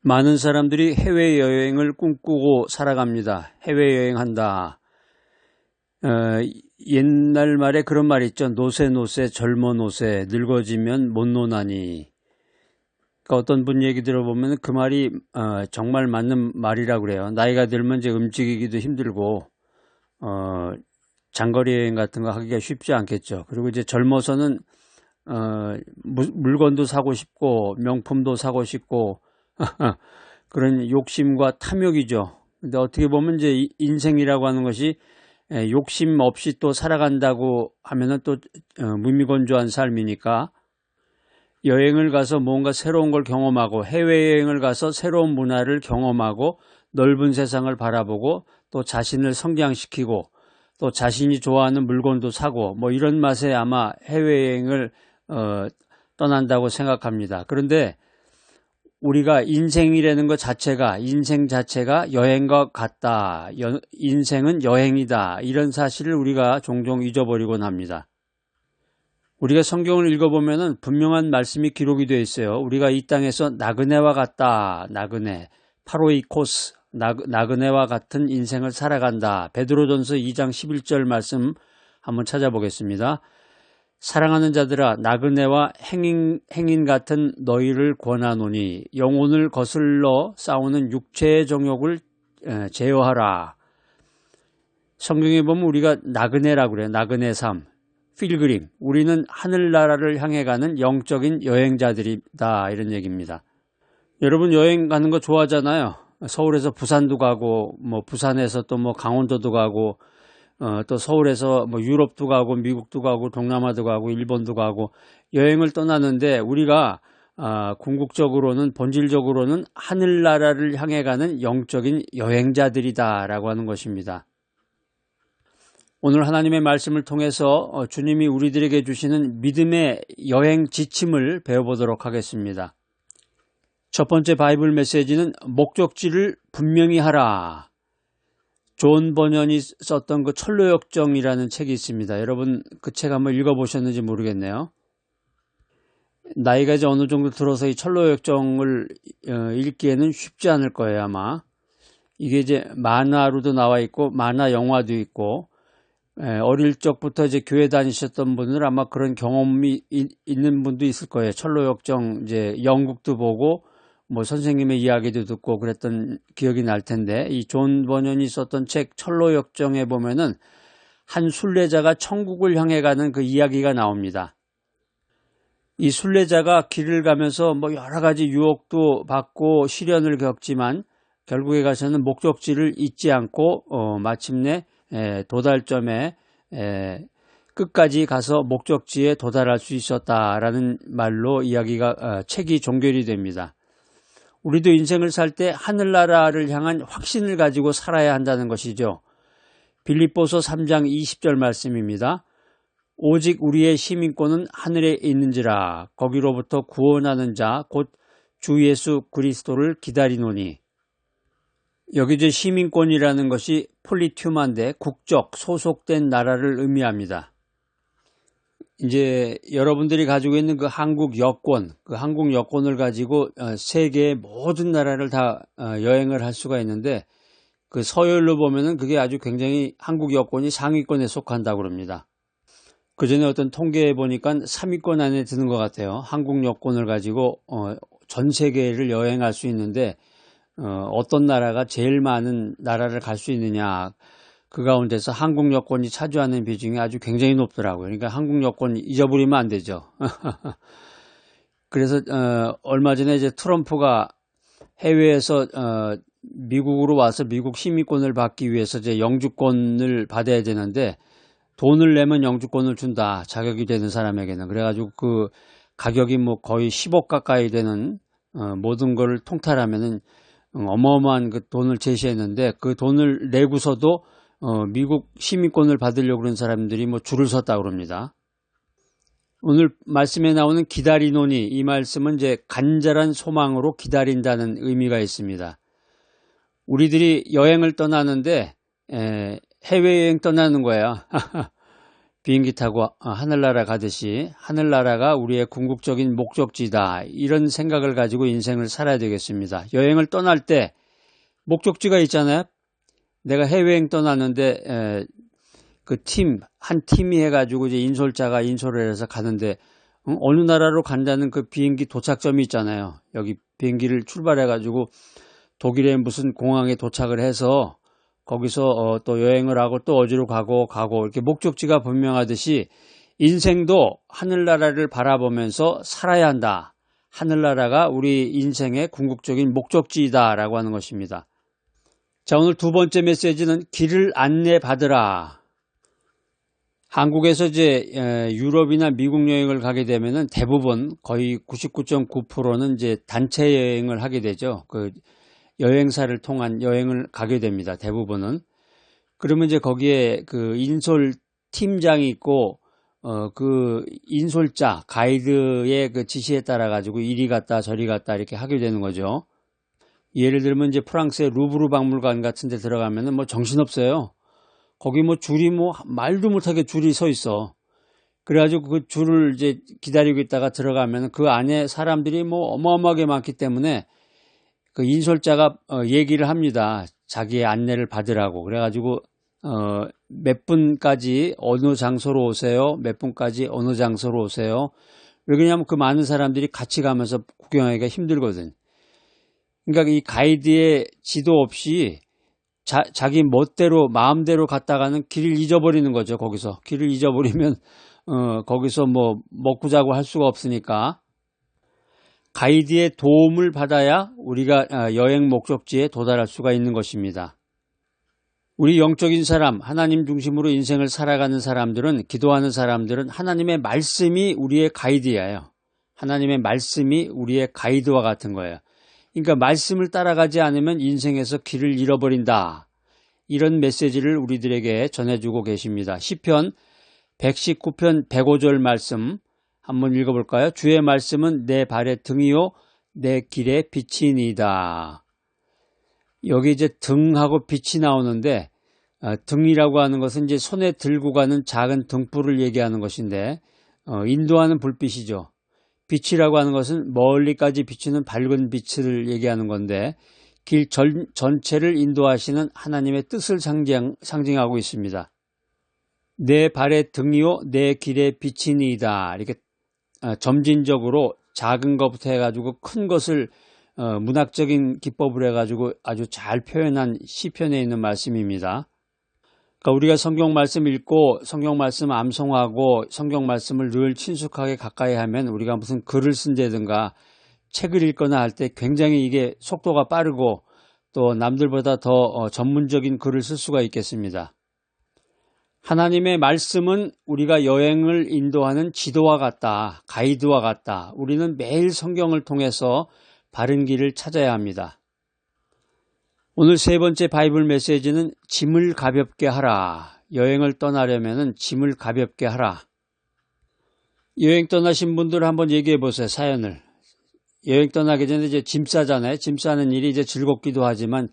많은 사람들이 해외여행을 꿈꾸고 살아갑니다. 해외여행한다. 옛날 말에 그런 말 있죠. 노세 젊어 노세 늙어지면 못 노나니. 그러니까 어떤 분 얘기 들어보면 그 말이 정말 맞는 말이라고 그래요. 나이가 들면 이제 움직이기도 힘들고 장거리 여행 같은 거 하기가 쉽지 않겠죠. 그리고 이제 젊어서는 물건도 사고 싶고 명품도 사고 싶고 그런 욕심과 탐욕이죠. 근데 어떻게 보면 이제 인생이라고 하는 것이 욕심 없이 또 살아간다고 하면은 또 무미건조한 삶이니까 여행을 가서 뭔가 새로운 걸 경험하고 해외여행을 가서 새로운 문화를 경험하고 넓은 세상을 바라보고 또 자신을 성장시키고 또 자신이 좋아하는 물건도 사고 뭐 이런 맛에 아마 해외여행을 떠난다고 생각합니다. 그런데 우리가 인생이라는 것 자체가 인생 자체가 여행과 같다. 인생은 여행이다. 이런 사실을 우리가 종종 잊어버리곤 합니다. 우리가 성경을 읽어보면 분명한 말씀이 기록이 되어 있어요. 우리가 이 땅에서 나그네와 같다. 나그네. 파로이코스. 나그네와 같은 인생을 살아간다. 베드로전서 2장 11절 말씀 한번 찾아보겠습니다. 사랑하는 자들아 나그네와 행인 같은 너희를 권하노니 영혼을 거슬러 싸우는 육체의 정욕을 제어하라. 성경에 보면 우리가 나그네라고 그래요. 나그네 삶, 필그림. 우리는 하늘나라를 향해 가는 영적인 여행자들이다. 이런 얘기입니다. 여러분 여행 가는 거 좋아하잖아요. 서울에서 부산도 가고 뭐 부산에서 또 뭐 강원도도 가고 또 서울에서 뭐 유럽도 가고 미국도 가고 동남아도 가고 일본도 가고 여행을 떠나는데 우리가 궁극적으로는 본질적으로는 하늘나라를 향해 가는 영적인 여행자들이다라고 하는 것입니다. 오늘 하나님의 말씀을 통해서 주님이 우리들에게 주시는 믿음의 여행 지침을 배워보도록 하겠습니다. 첫 번째 바이블 메시지는 목적지를 분명히 하라. 존 버년이 썼던 그 철로역정이라는 책이 있습니다. 여러분 그 책 한번 읽어보셨는지 모르겠네요. 나이가 이제 어느 정도 들어서 이 철로역정을 읽기에는 쉽지 않을 거예요 아마. 이게 이제 만화로도 나와 있고 만화 영화도 있고 어릴 적부터 이제 교회 다니셨던 분들 아마 그런 경험이 있는 분도 있을 거예요. 철로역정 이제 연극도 보고 뭐 선생님의 이야기도 듣고 그랬던 기억이 날 텐데 이 존 버년이 썼던 책 철로역정에 보면은 한 순례자가 천국을 향해 가는 그 이야기가 나옵니다. 이 순례자가 길을 가면서 뭐 여러 가지 유혹도 받고 시련을 겪지만 결국에 가서는 목적지를 잊지 않고 마침내 도달점에 끝까지 가서 목적지에 도달할 수 있었다라는 말로 이야기가 책이 종결이 됩니다. 우리도 인생을 살 때 하늘나라를 향한 확신을 가지고 살아야 한다는 것이죠. 빌립보서 3장 20절 말씀입니다. 오직 우리의 시민권은 하늘에 있는지라 거기로부터 구원하는 자 곧 주 예수 그리스도를 기다리노니. 여기 이제 시민권이라는 것이 폴리튜마인데 국적, 소속된 나라를 의미합니다. 이제 여러분들이 가지고 있는 그 한국 여권, 그 한국 여권을 가지고 세계의 모든 나라를 다 여행을 할 수가 있는데 그 서열로 보면은 그게 아주 굉장히 한국 여권이 상위권에 속한다고 그럽니다. 그 전에 어떤 통계에 보니까 3위권 안에 드는 것 같아요. 한국 여권을 가지고 전 세계를 여행할 수 있는데 어떤 나라가 제일 많은 나라를 갈 수 있느냐. 그 가운데서 한국 여권이 차지하는 비중이 아주 굉장히 높더라고요. 그러니까 한국 여권 잊어버리면 안 되죠. 그래서 얼마 전에 이제 트럼프가 해외에서 미국으로 와서 미국 시민권을 받기 위해서 이제 영주권을 받아야 되는데 돈을 내면 영주권을 준다. 자격이 되는 사람에게는. 그래가지고 그 가격이 뭐 거의 10억 가까이 되는 모든 걸 통틀하면은 어마어마한 그 돈을 제시했는데 그 돈을 내고서도 미국 시민권을 받으려고 그런 사람들이 뭐 줄을 섰다고 그럽니다. 오늘 말씀에 나오는 기다리노니 이 말씀은 이제 간절한 소망으로 기다린다는 의미가 있습니다. 우리들이 여행을 떠나는데 해외여행 떠나는 거야. 비행기 타고 하늘나라 가듯이 하늘나라가 우리의 궁극적인 목적지다. 이런 생각을 가지고 인생을 살아야 되겠습니다. 여행을 떠날 때 목적지가 있잖아요. 내가 해외여행 떠났는데 한 팀이 해가지고 이제 인솔자가 인솔을 해서 가는데 어느 나라로 간다는 그 비행기 도착점이 있잖아요. 여기 비행기를 출발해가지고 독일의 무슨 공항에 도착을 해서 거기서 또 여행을 하고 또 어디로 가고 이렇게 목적지가 분명하듯이 인생도 하늘나라를 바라보면서 살아야 한다. 하늘나라가 우리 인생의 궁극적인 목적지이다라고 하는 것입니다. 자, 오늘 두 번째 메시지는 길을 안내받으라. 한국에서 이제 유럽이나 미국 여행을 가게 되면은 대부분 거의 99.9%는 이제 단체 여행을 하게 되죠. 그 여행사를 통한 여행을 가게 됩니다. 대부분은. 그러면 이제 거기에 그 인솔 팀장이 있고 그 인솔자 가이드의 그 지시에 따라 가지고 이리 갔다 저리 갔다 이렇게 하게 되는 거죠. 예를 들면 이제 프랑스의 루브르 박물관 같은 데 들어가면은 뭐 정신없어요. 거기 뭐 줄이 뭐 말도 못하게 줄이 서 있어. 그래가지고 그 줄을 이제 기다리고 있다가 들어가면 그 안에 사람들이 뭐 어마어마하게 많기 때문에 그 인솔자가 얘기를 합니다. 자기의 안내를 받으라고. 그래가지고 몇 분까지 어느 장소로 오세요. 몇 분까지 어느 장소로 오세요. 왜 그러냐면 그 많은 사람들이 같이 가면서 구경하기가 힘들거든. 그러니까 이 가이드의 지도 없이 자기 멋대로 마음대로 갔다가는 길을 잊어버리는 거죠. 거기서 길을 잊어버리면 거기서 뭐 먹고 자고 할 수가 없으니까 가이드의 도움을 받아야 우리가 여행 목적지에 도달할 수가 있는 것입니다. 우리 영적인 사람, 하나님 중심으로 인생을 살아가는 사람들은, 기도하는 사람들은 하나님의 말씀이 우리의 가이드예요. 하나님의 말씀이 우리의 가이드와 같은 거예요. 그러니까 말씀을 따라가지 않으면 인생에서 길을 잃어버린다. 이런 메시지를 우리들에게 전해주고 계십니다. 시편 119편 105절 말씀 한번 읽어볼까요? 주의 말씀은 내 발의 등이요 내 길의 빛이니이다. 여기 이제 등하고 빛이 나오는데 등이라고 하는 것은 이제 손에 들고 가는 작은 등불을 얘기하는 것인데 인도하는 불빛이죠. 빛이라고 하는 것은 멀리까지 비추는 밝은 빛을 얘기하는 건데 길 전체를 인도하시는 하나님의 뜻을 상징하고 있습니다. 내 발의 등이요 내 길의 빛이니이다. 이렇게 점진적으로 작은 것부터 해가지고 큰 것을 문학적인 기법을 해가지고 아주 잘 표현한 시편에 있는 말씀입니다. 그러니까 우리가 성경 말씀 읽고 성경 말씀 암송하고 성경 말씀을 늘 친숙하게 가까이 하면 우리가 무슨 글을 쓴다든가 책을 읽거나 할 때 굉장히 이게 속도가 빠르고 또 남들보다 더 전문적인 글을 쓸 수가 있겠습니다. 하나님의 말씀은 우리가 여행을 인도하는 지도와 같다, 가이드와 같다. 우리는 매일 성경을 통해서 바른 길을 찾아야 합니다. 오늘 세 번째 바이블 메시지는 짐을 가볍게 하라. 여행을 떠나려면 짐을 가볍게 하라. 여행 떠나신 분들 한번 얘기해 보세요. 사연을. 여행 떠나기 전에 이제 짐 싸잖아요. 짐 싸는 일이 이제 즐겁기도 하지만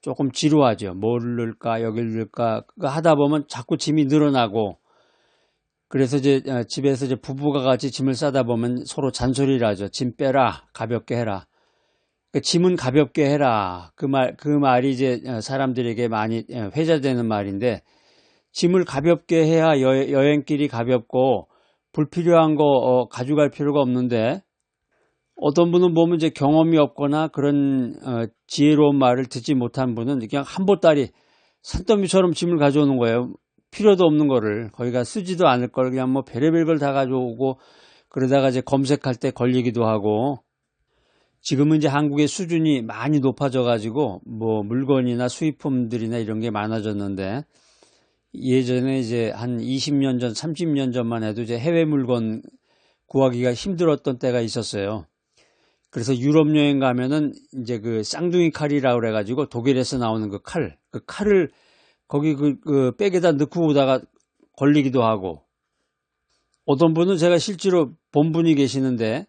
조금 지루하죠. 뭐를 넣을까, 여기를 넣을까 하다 보면 자꾸 짐이 늘어나고 그래서 이제 집에서 이제 부부가 같이 짐을 싸다 보면 서로 잔소리를 하죠. 짐 빼라, 가볍게 해라. 짐은 가볍게 해라. 그 말이 이제 사람들에게 많이 회자되는 말인데 짐을 가볍게 해야 여행길이 가볍고 불필요한 거 가져갈 필요가 없는데 어떤 분은 보면 이제 경험이 없거나 그런 지혜로운 말을 듣지 못한 분은 그냥 한 보따리 산더미처럼 짐을 가져오는 거예요. 필요도 없는 거를 거기가 쓰지도 않을 걸 그냥 뭐 별의별 걸 다 가져오고 그러다가 이제 검색할 때 걸리기도 하고 지금은 이제 한국의 수준이 많이 높아져 가지고 뭐 물건이나 수입품들이나 이런 게 많아졌는데 예전에 이제 한 20년 전, 30년 전만 해도 이제 해외 물건 구하기가 힘들었던 때가 있었어요. 그래서 유럽 여행 가면은 이제 그 쌍둥이 칼이라고 그래가지고 독일에서 나오는 그 칼을 거기 그 백에다 넣고 오다가 걸리기도 하고 어떤 분은 제가 실제로 본 분이 계시는데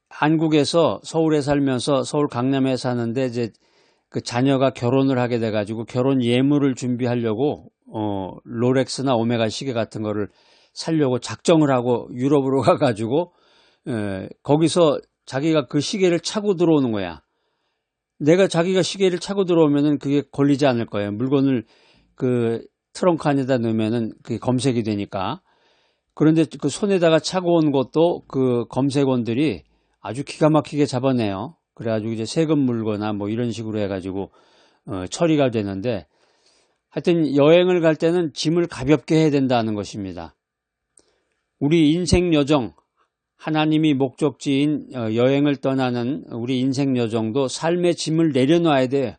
한국에서 서울에 살면서 서울 강남에 사는데 이제 그 자녀가 결혼을 하게 돼가지고 결혼 예물을 준비하려고 롤렉스나 오메가 시계 같은 거를 사려고 작정을 하고 유럽으로 가가지고 거기서 자기가 그 시계를 차고 들어오는 거야. 자기가 시계를 차고 들어오면은 그게 걸리지 않을 거예요. 물건을 그 트렁크 안에다 넣으면은 그게 검색이 되니까. 그런데 그 손에다가 차고 온 것도 그 검색원들이 아주 기가 막히게 잡아내요. 그래가지고 이제 세금 물거나 뭐 이런 식으로 해가지고 처리가 되는데, 하여튼 여행을 갈 때는 짐을 가볍게 해야 된다는 것입니다. 우리 인생 여정, 하나님이 목적지인 여행을 떠나는 우리 인생 여정도 삶의 짐을 내려놔야 돼요.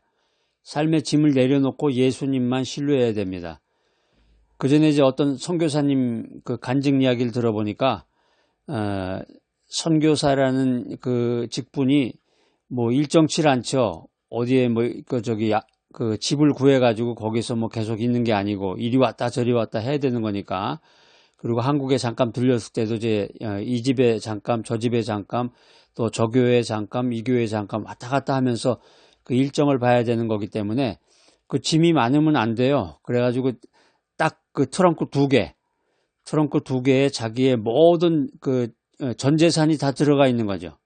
삶의 짐을 내려놓고 예수님만 신뢰해야 됩니다. 그 전에 이제 어떤 선교사님 그 간증 이야기를 들어보니까 선교사라는 그 직분이 뭐 일정치 않죠. 어디에 뭐 그 집을 구해가지고 거기서 뭐 계속 있는 게 아니고 이리 왔다 저리 왔다 해야 되는 거니까. 그리고 한국에 잠깐 들렸을 때도 이제 이 집에 잠깐 저 집에 잠깐 또 저 교회에 잠깐 이 교회에 잠깐 왔다 갔다 하면서 그 일정을 봐야 되는 거기 때문에 그 짐이 많으면 안 돼요. 그래가지고 딱 그 트렁크 두 개에 자기의 모든 그 전 재산이 다 들어가 있는 거죠.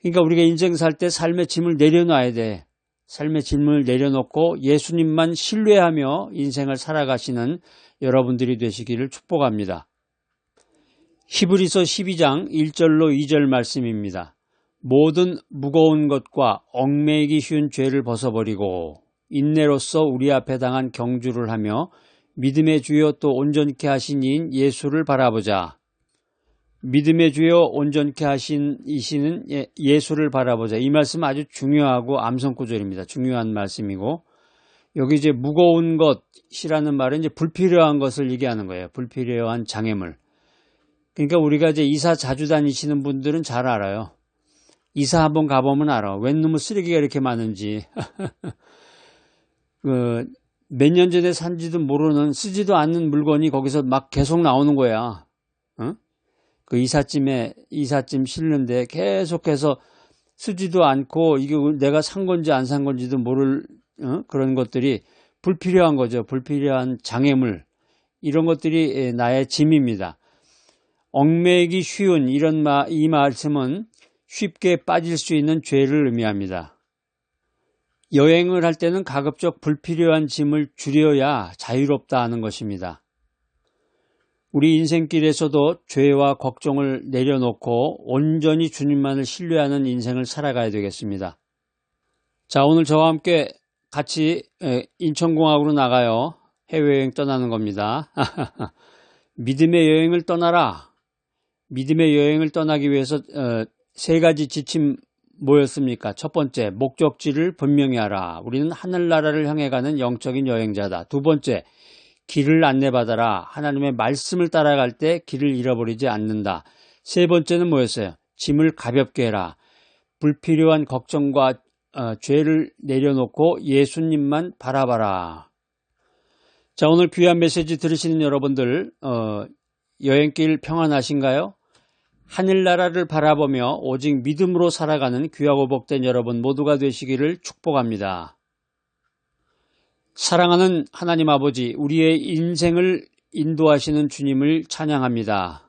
그러니까 우리가 인생 살 때 삶의 짐을 내려놔야 돼. 삶의 짐을 내려놓고 예수님만 신뢰하며 인생을 살아가시는 여러분들이 되시기를 축복합니다. 히브리서 12장 1절로 2절 말씀입니다. 모든 무거운 것과 얽매이기 쉬운 죄를 벗어버리고 인내로써 우리 앞에 당한 경주를 하며 믿음의 주여 또 온전케 하신 이인 예수를 바라보자. 믿음의 주여 온전케 하신 이시는 예수를 바라보자. 이 말씀은 아주 중요하고 암송구절입니다. 중요한 말씀이고, 여기 이제 무거운 것이라는 말은 이제 불필요한 것을 얘기하는 거예요. 불필요한 장애물. 그러니까 우리가 이제 이사 자주 다니시는 분들은 잘 알아요. 이사 한번 가보면 알아. 웬 놈의 쓰레기가 이렇게 많은지. 몇 년 전에 산지도 모르는 쓰지도 않는 물건이 거기서 막 계속 나오는 거야. 그 이삿짐 실는데 계속해서 쓰지도 않고 이게 내가 산 건지 안 산 건지도 모를 그런 것들이 불필요한 거죠. 불필요한 장애물. 이런 것들이 나의 짐입니다. 얽매이기 쉬운 이 말씀은 쉽게 빠질 수 있는 죄를 의미합니다. 여행을 할 때는 가급적 불필요한 짐을 줄여야 자유롭다 하는 것입니다. 우리 인생길에서도 죄와 걱정을 내려놓고 온전히 주님만을 신뢰하는 인생을 살아가야 되겠습니다. 자, 오늘 저와 함께 같이 인천공항으로 나가요. 해외여행 떠나는 겁니다. 믿음의 여행을 떠나라. 믿음의 여행을 떠나기 위해서 세 가지 지침 뭐였습니까? 첫 번째, 목적지를 분명히 하라. 우리는 하늘나라를 향해 가는 영적인 여행자다. 두 번째, 길을 안내받아라. 하나님의 말씀을 따라갈 때 길을 잃어버리지 않는다. 세 번째는 뭐였어요? 짐을 가볍게 해라. 불필요한 걱정과 죄를 내려놓고 예수님만 바라봐라. 자, 오늘 귀한 메시지 들으시는 여러분들 여행길 평안하신가요? 하늘나라를 바라보며 오직 믿음으로 살아가는 귀하고 복된 여러분 모두가 되시기를 축복합니다. 사랑하는 하나님 아버지, 우리의 인생을 인도하시는 주님을 찬양합니다.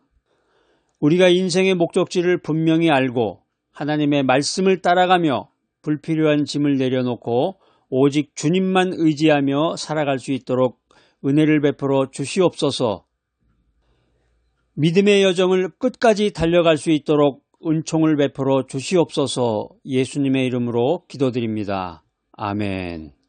우리가 인생의 목적지를 분명히 알고 하나님의 말씀을 따라가며 불필요한 짐을 내려놓고 오직 주님만 의지하며 살아갈 수 있도록 은혜를 베풀어 주시옵소서. 믿음의 여정을 끝까지 달려갈 수 있도록 은총을 베풀어 주시옵소서. 예수님의 이름으로 기도드립니다. 아멘.